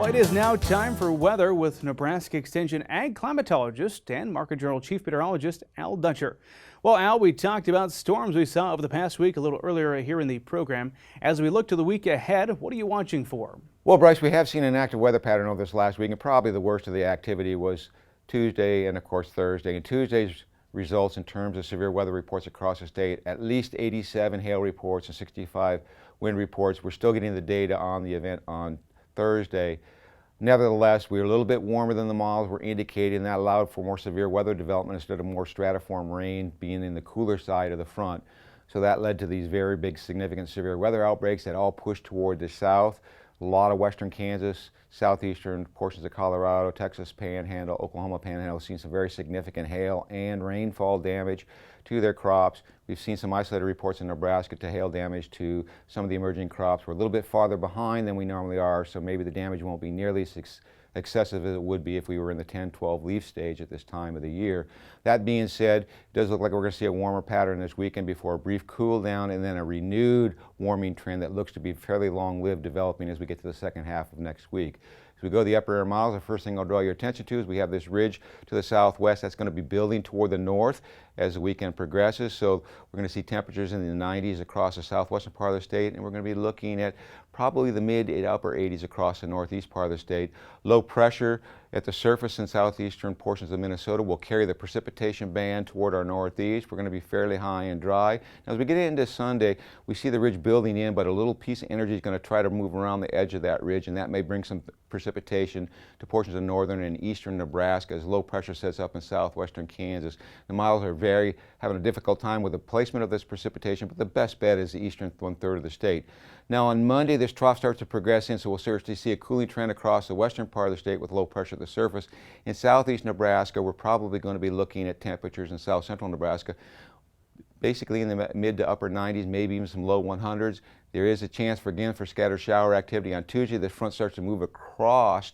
Well, it is now time for weather with Nebraska Extension ag climatologist and Market Journal chief meteorologist Al Dutcher. Well, Al, we talked about storms we saw over the past week a little earlier here in the program. As we look to the week ahead, what are you watching for? Well, Bryce, we have seen an active weather pattern over this last week, and probably the worst of the activity was Tuesday and, of course, Thursday. And Tuesday's results in terms of severe weather reports across the state, at least 87 hail reports and 65 wind reports. We're still getting the data on the event on Thursday. Nevertheless, we were a little bit warmer than the models were indicating. That allowed for more severe weather development instead of more stratiform rain being in the cooler side of the front. So that led to these very big, significant severe weather outbreaks that all pushed toward the south. A lot of western Kansas, southeastern portions of Colorado, Texas Panhandle, Oklahoma Panhandle have seen some very significant hail and rainfall damage to their crops. We've seen some isolated reports in Nebraska to hail damage to some of the emerging crops. We're a little bit farther behind than we normally are, so maybe the damage won't be nearly as excessive as it would be if we were in the 10-12 leaf stage at this time of the year. That being said, it does look like we're going to see a warmer pattern this weekend before a brief cool down and then a renewed warming trend that looks to be fairly long-lived developing as we get to the second half of next week. As we go to the upper air miles, the first thing I'll draw your attention to is we have this ridge to the southwest that's going to be building toward the north as the weekend progresses. So we're going to see temperatures in the 90s across the southwestern part of the state, and we're going to be looking at probably the mid to upper 80s across the northeast part of the state. Low pressure at the surface in southeastern portions of Minnesota will carry the precipitation band toward our northeast. We're going to be fairly high and dry. Now, as we get into Sunday, we see the ridge building in, but a little piece of energy is going to try to move around the edge of that ridge, and that may bring some precipitation to portions of northern and eastern Nebraska as low pressure sets up in southwestern Kansas. The models are having a difficult time with the placement of this precipitation, but the best bet is the eastern one-third of the state. Now on Monday, this trough starts to progress in, so we'll start to see a cooling trend across the western part of the state with low pressure at the surface. In southeast Nebraska, we're probably going to be looking at temperatures in south central Nebraska basically in the mid to upper 90s, maybe even some low 100s. There is a chance again for scattered shower activity on Tuesday. The front starts to move across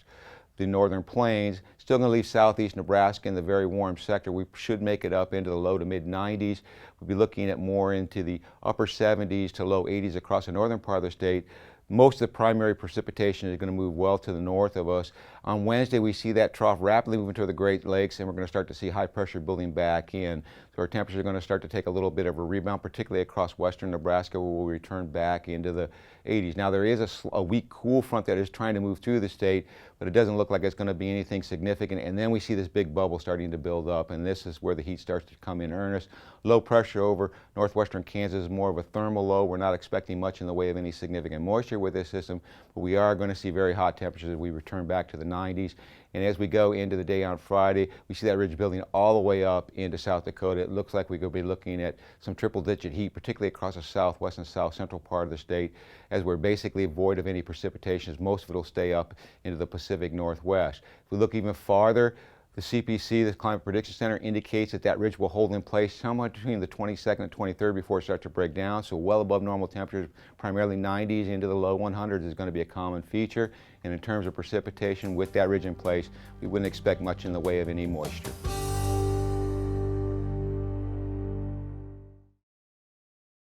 the northern plains. Still going to leave southeast Nebraska in the very warm sector. We should make it up into the low to mid 90s. We'll be looking at more into the upper 70s to low 80s across the northern part of the state. Most of the primary precipitation is going to move well to the north of us. On Wednesday, we see that trough rapidly moving toward the Great Lakes, and we're going to start to see high pressure building back in. So our temperatures are going to start to take a little bit of a rebound, particularly across western Nebraska, where we'll return back into the 80s. Now, there is a weak cool front that is trying to move through the state, but it doesn't look like it's going to be anything significant. And then we see this big bubble starting to build up, and this is where the heat starts to come in earnest. Low pressure over northwestern Kansas is more of a thermal low. We're not expecting much in the way of any significant moisture with this system, but we are going to see very hot temperatures as we return back to the 90s. And as we go into the day on Friday, we see that ridge building all the way up into South Dakota. It looks like we could be looking at some triple-digit heat, particularly across the southwest and south central part of the state, as we're basically void of any precipitation, as most of it will stay up into the Pacific Northwest. If we look even farther, the CPC, the Climate Prediction Center, indicates that that ridge will hold in place somewhere between the 22nd and 23rd before it starts to break down. So well above normal temperatures, primarily 90s into the low 100s is going to be a common feature. And in terms of precipitation, with that ridge in place, we wouldn't expect much in the way of any moisture.